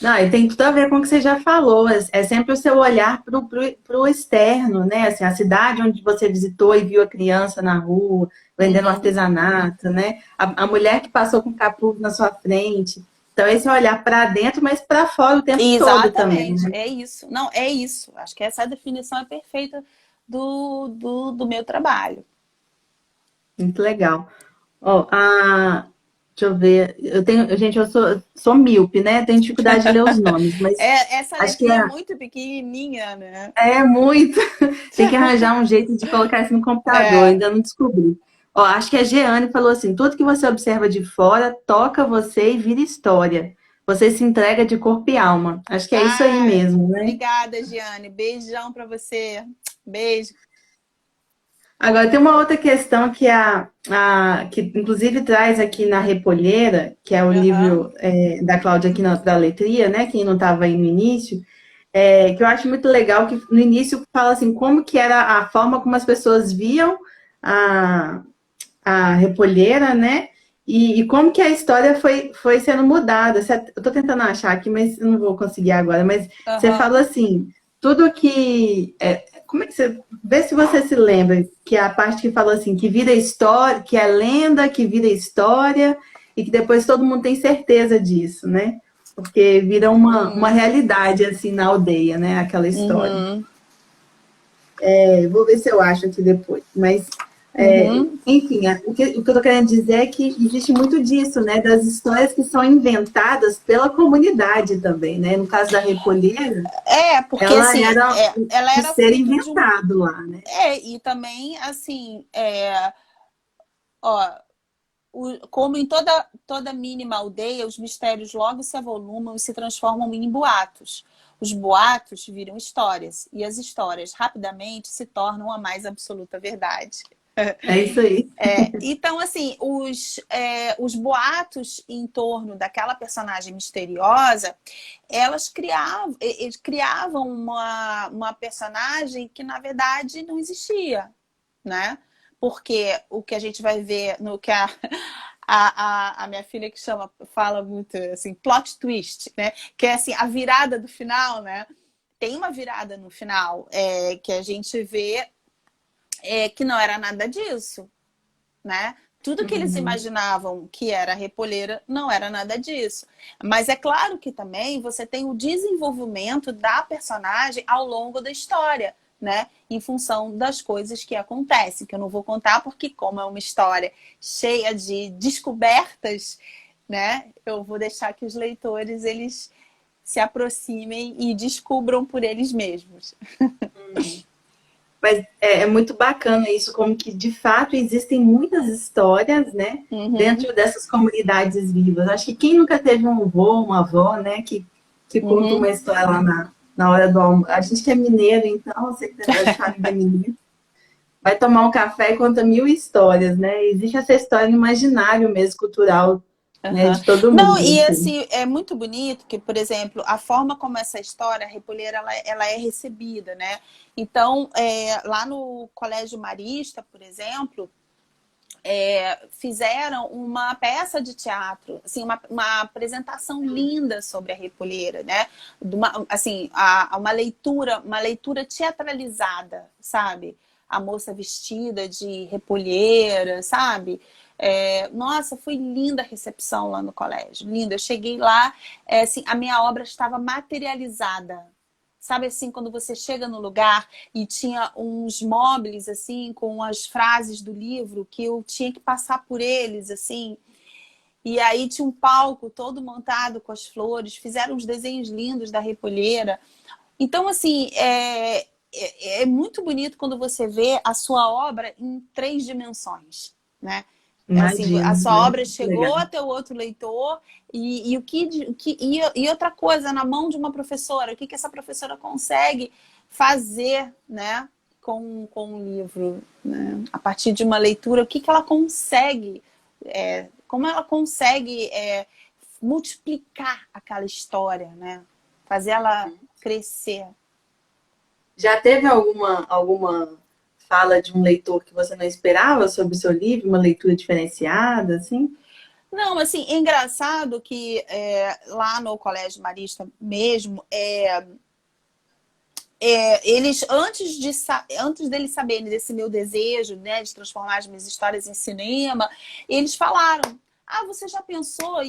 Não, e tem tudo a ver com o que você já falou. É sempre o seu olhar para o externo, né? Assim, a cidade onde você visitou e viu a criança na rua, vendendo Uhum. artesanato, né? A mulher que passou com capuz na sua frente. Então, esse é olhar para dentro, mas para fora o tempo todo também, Exatamente, né? é isso. Não, é isso. Acho que essa definição é perfeita do meu trabalho. Muito legal. Ó, deixa eu ver. Gente, sou míope, né? Tenho dificuldade de ler os nomes, mas Essa acho que letrinha é muito pequenininha, né? é muito. Tem que arranjar um jeito de colocar isso no computador, É. ainda não descobri. Ó, acho que a Jeane falou assim: tudo que você observa de fora toca você e vira história. Você se entrega de corpo e alma. Acho que é isso aí Ai, mesmo, né? obrigada, Giane. Beijão pra você. Beijo. Agora, tem uma outra questão que que inclusive traz aqui na Repolheira, que é o Aham. livro da Cláudia aqui da Letria, né? Quem não estava aí no início, que eu acho muito legal, que no início fala assim, como que era a forma como as pessoas viam a, a Repolheira, né? E como que a história foi sendo mudada. Eu tô tentando achar aqui, mas eu não vou conseguir agora. Mas você Aham. fala assim, tudo que. Como é que você. Vê se você se lembra, que é a parte que fala assim, que vira história, que é lenda, que vira história, e que depois todo mundo tem certeza disso, né? Porque vira uma Uhum. realidade, assim, na aldeia, né? Aquela história. Uhum. Vou ver se eu acho aqui depois. Mas, Uhum. enfim, o que eu tô querendo dizer é que existe muito disso, né? Das histórias que são inventadas pela comunidade também, né? No caso da Repolheira, É, porque ela assim, era ela de era ser fruto de um. inventado lá, né? E também, assim, ó, como em toda mínima aldeia, os mistérios logo se avolumam e se transformam em boatos. Os boatos viram histórias, e as histórias rapidamente se tornam a mais absoluta verdade. É isso aí. Então, assim, os boatos em torno daquela personagem misteriosa, eles criavam uma personagem que, na verdade, não existia, né? Porque o que a gente vai ver no que a minha filha que fala muito assim, plot twist, né? Que é assim, a virada do final, né? Tem uma virada no final que a gente vê que não era nada disso, né? Tudo que eles Uhum. imaginavam que era a repolheira não era nada disso. Mas é claro que também você tem o desenvolvimento da personagem ao longo da história, né? Em função das coisas que acontecem, que eu não vou contar porque como é uma história cheia de descobertas, né? Eu vou deixar que os leitores eles se aproximem e descubram por eles mesmos. Mas é muito bacana isso, como que de fato existem muitas histórias, né, Uhum, dentro dessas comunidades vivas. Acho que quem nunca teve um avô, uma avó, né, que conta uma uhum. história lá na hora do almoço. A gente que é mineiro, então, você que tem negócio de família mineira, vai tomar um café e conta mil histórias, né? Existe essa história no imaginário mesmo, cultural, né, Uhum. de todo Não, mundo, e assim. assim, é muito bonito que, por exemplo, a forma como essa história, a Repolheira, ela é recebida, né? Então, lá no Colégio Marista, por exemplo, fizeram uma peça de teatro, assim, uma apresentação linda sobre a Repolheira, né? Assim, uma leitura teatralizada, sabe? A moça vestida de repolheira, sabe? Nossa, foi linda a recepção lá no colégio, linda. Eu cheguei lá, assim, a minha obra estava materializada. Sabe assim, quando você chega no lugar e tinha uns móveis assim com as frases do livro que eu tinha que passar por eles assim. E aí tinha um palco todo montado com as flores, fizeram uns desenhos lindos da repolheira. Então assim, é muito bonito quando você vê a sua obra em 3 dimensões, né? Assim, a Imagino, sua né? obra Que legal. chegou até o outro leitor e outra coisa, na mão de uma professora, o que essa professora consegue fazer, né, com um livro, né? A partir de uma leitura, o que ela consegue, como ela consegue multiplicar aquela história, né? Fazer ela crescer. Já teve alguma fala de um leitor que você não esperava sobre o seu livro, uma leitura diferenciada, assim? Não, assim, é engraçado que lá no Colégio Marista mesmo, eles, antes deles saberem desse meu desejo, né, de transformar as minhas histórias em cinema, eles falaram, ah, você já pensou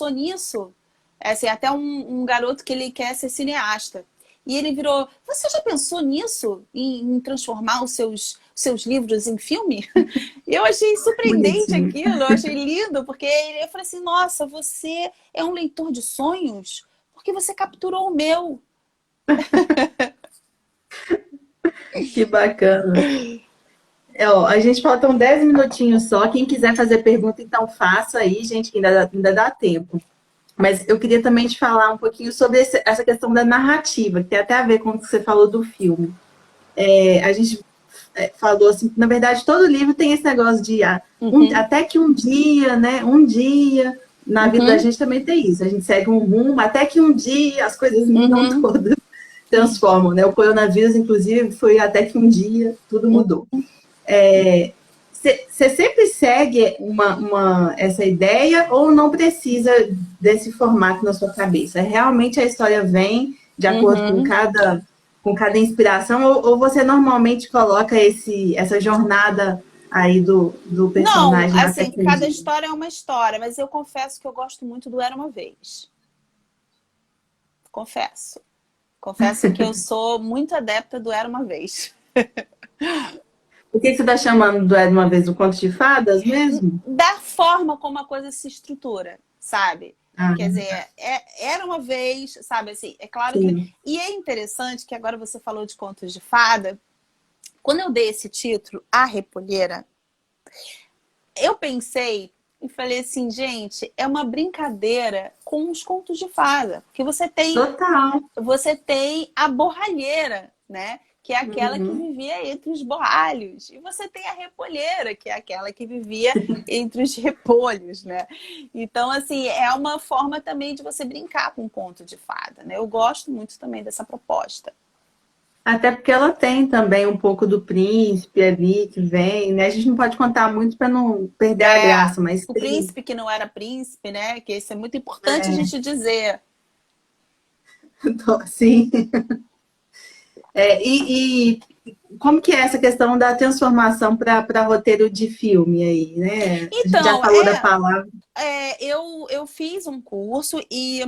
nisso? É, assim, até um garoto que ele quer ser cineasta. E ele virou, você já pensou nisso? Em transformar os seus livros em filme? E eu achei surpreendente Bonitinho. aquilo, eu achei lindo, porque eu falei assim, nossa, você é um leitor de sonhos? Porque você capturou o meu. Que bacana. Ó, a gente faltam 10 minutinhos só. Quem quiser fazer pergunta, então faça aí, gente, que ainda dá tempo. Mas eu queria também te falar um pouquinho sobre essa questão da narrativa, que tem até a ver com o que você falou do filme. A gente falou assim, na verdade, todo livro tem esse negócio de Uhum, até que um dia, né? Um dia, na vida da uhum, gente também tem isso. A gente segue um rumo, até que um dia as coisas mudam uhum, todas, transformam, né? O coronavírus, inclusive, foi até que um dia tudo mudou. Você sempre segue essa ideia ou não precisa desse formato na sua cabeça? Realmente a história vem de acordo uhum. com cada inspiração ou você normalmente coloca essa jornada aí do Não, personagem até assim, que um cada dia? história é uma história, mas eu confesso que eu gosto muito do Era Uma Vez. Confesso. Confesso que eu sou muito adepta do Era Uma Vez. O que você está chamando do Era Uma Vez o Conto de Fadas mesmo? Da forma como a coisa se estrutura, sabe? Ah, Quer dizer, era uma vez, sabe assim, é claro que. sim. E é interessante que agora você falou de contos de fada. Quando eu dei esse título, A Repolheira, eu pensei e falei assim, gente, é uma brincadeira com os contos de fada. Porque Total. você tem a borralheira, né? Que é aquela que Uhum. vivia entre os borralhos. E você tem a repolheira, que é aquela que vivia entre os repolhos, né? Então, assim, é uma forma também de você brincar com um conto de fada, né? Eu gosto muito também dessa proposta. Até porque ela tem também um pouco do príncipe ali que vem, né? A gente não pode contar muito para não perder a É, graça, mas o tem. príncipe que não era príncipe, né? Que isso é muito importante a gente dizer. Sim. E como que é essa questão da transformação para roteiro de filme aí, né? A gente já Então, falou da palavra. eu fiz um curso e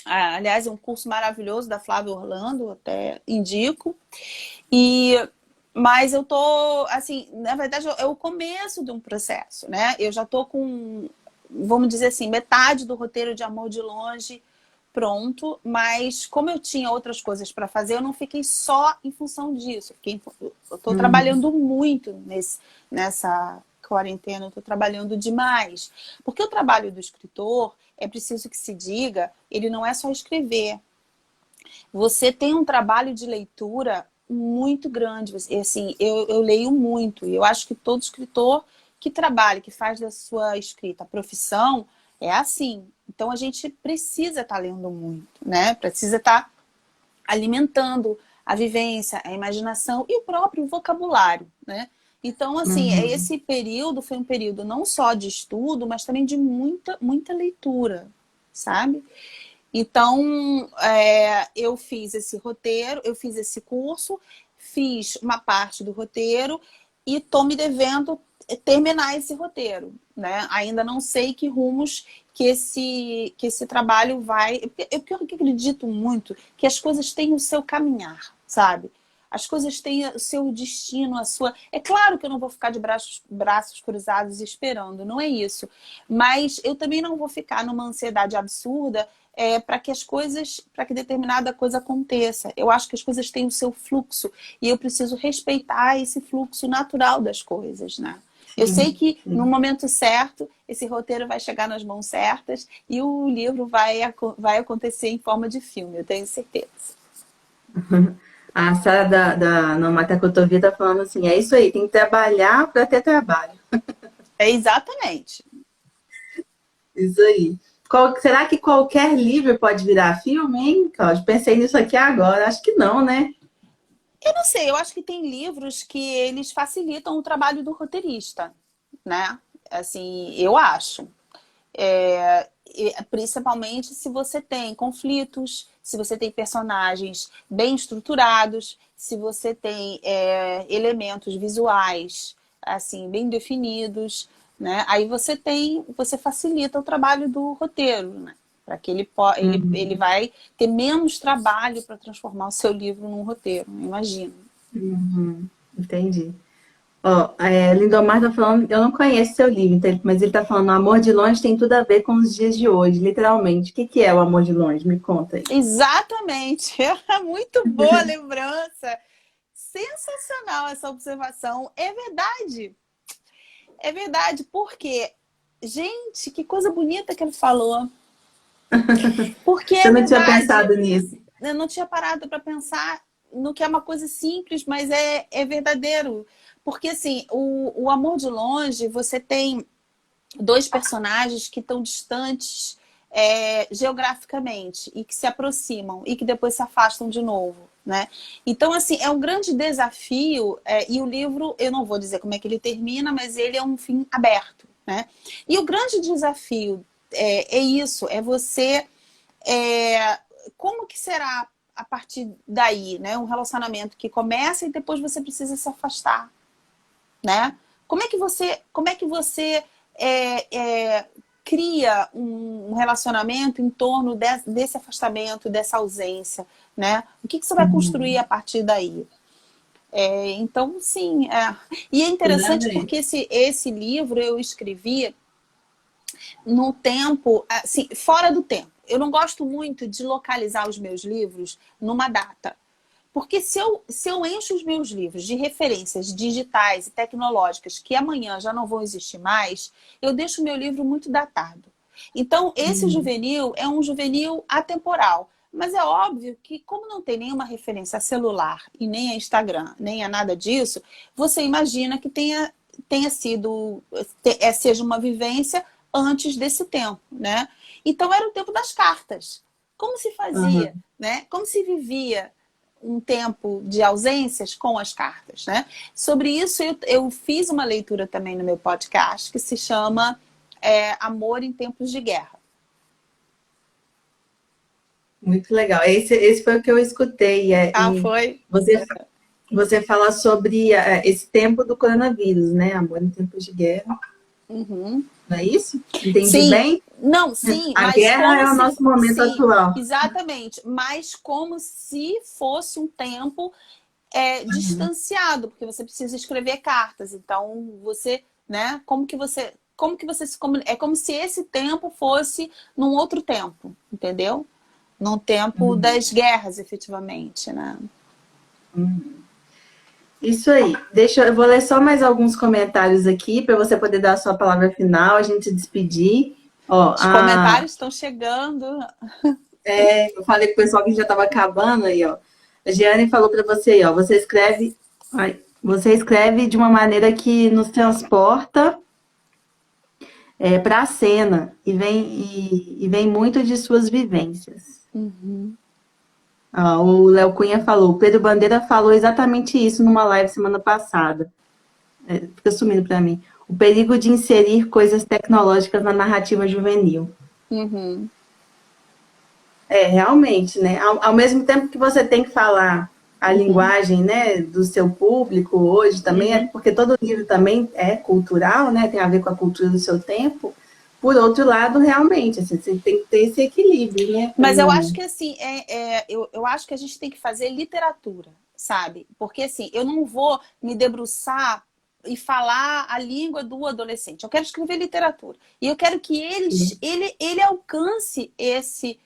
aliás, é um curso maravilhoso da Flávia Orlando, até indico. E mas eu tô, assim, na verdade é o começo de um processo, né? Eu já tô com, vamos dizer assim, metade do roteiro de Amor de Longe pronto, mas como eu tinha outras coisas para fazer, eu não fiquei só em função disso. Eu tô Uhum, trabalhando muito nessa quarentena, eu tô trabalhando demais. Porque o trabalho do escritor, é preciso que se diga, ele não é só escrever. Você tem um trabalho de leitura muito grande. Assim, eu leio muito. E eu acho que todo escritor que trabalha, que faz da sua escrita a profissão, é assim. Então a gente precisa estar lendo muito, né? Precisa estar alimentando a vivência, a imaginação e o próprio vocabulário, né? Então, assim, uhum. esse período foi um período não só de estudo, mas também de muita, muita leitura, sabe? Então, eu fiz esse roteiro, eu fiz esse curso, fiz uma parte do roteiro e estou me devendo terminar esse roteiro, né? Ainda não sei que rumos que esse trabalho vai. Eu acredito muito que as coisas têm o seu caminhar, sabe? As coisas têm o seu destino, a sua. É claro que eu não vou ficar de braços cruzados esperando, não é isso. Mas eu também não vou ficar numa ansiedade absurda para que determinada coisa aconteça. Eu acho que as coisas têm o seu fluxo e eu preciso respeitar esse fluxo natural das coisas, né? Eu sei Sim, que no sim. momento certo esse roteiro vai chegar nas mãos certas e o livro vai acontecer em forma de filme, eu tenho certeza. A Sara da Nomata Cotovia tá falando assim, é isso aí, tem que trabalhar para ter trabalho. É exatamente. Isso aí. Será que qualquer livro pode virar filme, hein, Cláudio? Pensei nisso aqui agora. Acho que não, né? Eu não sei, eu acho que tem livros que eles facilitam o trabalho do roteirista, né? Assim, eu acho. Principalmente se você tem conflitos, se você tem personagens bem estruturados, se você tem elementos visuais assim bem definidos, né? Aí você facilita o trabalho do roteiro, né? Para que ele Uhum. vai ter menos trabalho para transformar o seu livro num roteiro, imagino. Uhum. Entendi. Ó, Lindomar tá falando, eu não conheço seu livro, mas ele tá falando, o amor de longe tem tudo a ver com os dias de hoje, literalmente. O que que é o amor de longe? Me conta aí. Exatamente, muito boa lembrança. Sensacional essa observação. É verdade, porque, gente, que coisa bonita que ele falou. Porque Você é não tinha verdade. pensado nisso? Eu não tinha parado para pensar no que é uma coisa simples, mas é verdadeiro. Porque, assim, o Amor de Longe, você tem dois personagens que estão distantes geograficamente e que se aproximam e que depois se afastam de novo, né? Então, assim, é um grande desafio e o livro, eu não vou dizer como é que ele termina, mas ele é um fim aberto, né? E o grande desafio é isso, é você... como que será a partir daí, né? Um relacionamento que começa e depois você precisa se afastar, né? Como é que você cria um relacionamento em torno desse afastamento, dessa ausência, né? O que você vai construir a partir daí? Então, sim. E é Tudo a interessante ver. porque esse livro eu escrevi no tempo, assim, fora do tempo. Eu não gosto muito de localizar os meus livros numa data. Porque se eu encho os meus livros de referências digitais e tecnológicas que amanhã já não vão existir mais, eu deixo o meu livro muito datado. Então, esse juvenil é um juvenil atemporal. Mas é óbvio que, como não tem nenhuma referência a celular e nem a Instagram, nem a nada disso, você imagina que tenha sido, seja uma vivência antes desse tempo, né? Então, era o tempo das cartas. Como se fazia, Uhum. né? Como se vivia um tempo de ausências com as cartas, né? Sobre isso, eu fiz uma leitura também no meu podcast que se chama Amor em Tempos de Guerra. Muito legal. Esse foi o que eu escutei. Ah, E foi? você fala sobre esse tempo do coronavírus, né? Amor em tempos de guerra. Uhum. Não é isso? Entendi Sim, bem? não, sim, A mas guerra como é o se... nosso momento Sim, atual. exatamente. Mas como se fosse um tempo distanciado, porque você precisa escrever cartas. Então, você, né? Como que você se comunica? É como se esse tempo fosse num outro tempo, entendeu? Num tempo das guerras, efetivamente, né? Isso aí. Eu vou ler só mais alguns comentários aqui para você poder dar a sua palavra final, a gente se despedir. Ó, Os comentários estão chegando. eu falei com o pessoal que já estava acabando aí, ó. A Giane falou para você aí, ó. Você escreve de uma maneira que nos transporta para a cena e vem muito de suas vivências. Uhum. O Léo Cunha falou, o Pedro Bandeira falou exatamente isso numa live semana passada. Fica sumindo para mim. O perigo de inserir coisas tecnológicas na narrativa juvenil. Uhum. Realmente, né? Ao mesmo tempo que você tem que falar a Uhum. linguagem, né, do seu público hoje também, Uhum. porque todo livro também é cultural, né? Tem a ver com a cultura do seu tempo. Por outro lado, realmente, assim, você tem que ter esse equilíbrio, né? Mas eu acho que assim, eu acho que a gente tem que fazer literatura, sabe? Porque assim, eu não vou me debruçar e falar a língua do adolescente. Eu quero escrever literatura. E eu quero que ele alcance esse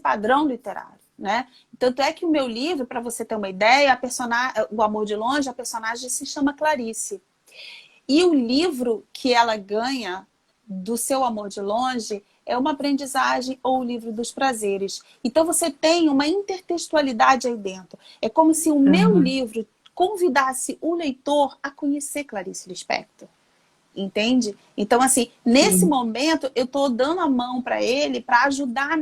padrão literário, né? Tanto é que o meu livro, para você ter uma ideia, O Amor de Longe, a personagem se chama Clarice. E o livro que ela ganha do seu amor de longe é uma aprendizagem ou o livro dos prazeres. Então você tem uma intertextualidade aí dentro. É como se o meu livro convidasse o leitor a conhecer Clarice Lispector. Entende? Então, assim, nesse Sim. momento, eu estou dando a mão para ele para ajudar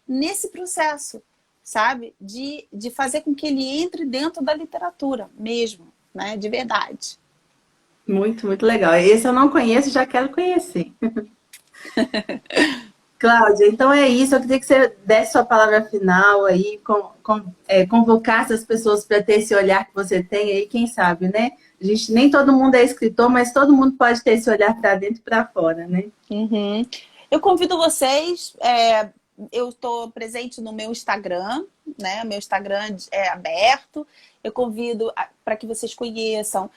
nesse processo, sabe? De fazer com que ele entre dentro da literatura mesmo, né? De verdade. Muito, muito legal. Esse eu não conheço, já quero conhecer. Cláudia, então é isso. Eu queria que você desse sua palavra final aí, convocasse as pessoas para ter esse olhar que você tem aí, quem sabe, né? A gente, nem todo mundo é escritor, mas todo mundo pode ter esse olhar para dentro e para fora, né? Uhum. Eu convido vocês, eu estou presente no meu Instagram, né? Meu Instagram é aberto. Eu convido para que vocês conheçam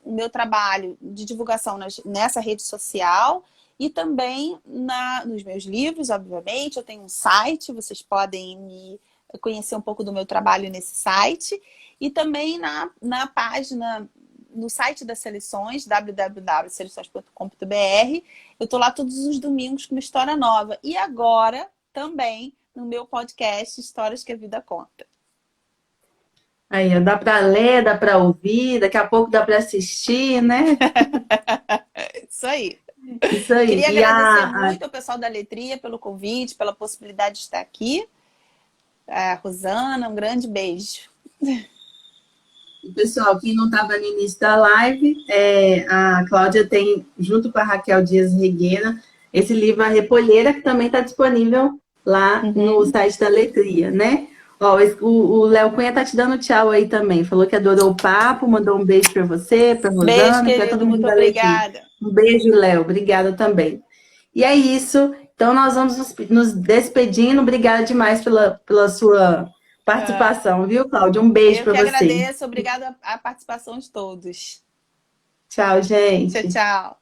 o meu trabalho de divulgação nessa rede social e também nos meus livros, obviamente. Eu tenho um site, vocês podem me conhecer um pouco do meu trabalho nesse site. E também na página, no site das Seleções, www.seleções.com.br. Eu estou lá todos os domingos com uma história nova. E agora, também, no meu podcast Histórias que a Vida Conta. Aí, ó, dá para ler, dá para ouvir, daqui a pouco dá para assistir, né? Isso aí. Isso aí. Queria agradecer muito ao pessoal da Letria pelo convite, pela possibilidade de estar aqui. Rosana, um grande beijo. Pessoal, quem não estava no início da live, a Cláudia tem, junto com a Raquel Dias Regueira, esse livro A Repolheira, que também está disponível lá no site da Letria, né? Ó, o Léo Cunha tá te dando tchau aí também. Falou que adorou o papo, mandou um beijo para você, para Beijo, Rosana, para todo querido. mundo Muito da Letria. obrigada. Um beijo, Léo. Obrigada também. E é isso. Então, nós vamos nos despedindo. Obrigada demais pela sua participação, viu, Cláudia? Um beijo Eu para que você. agradeço. Obrigada à participação de todos. Tchau, Tchau, gente. tchau.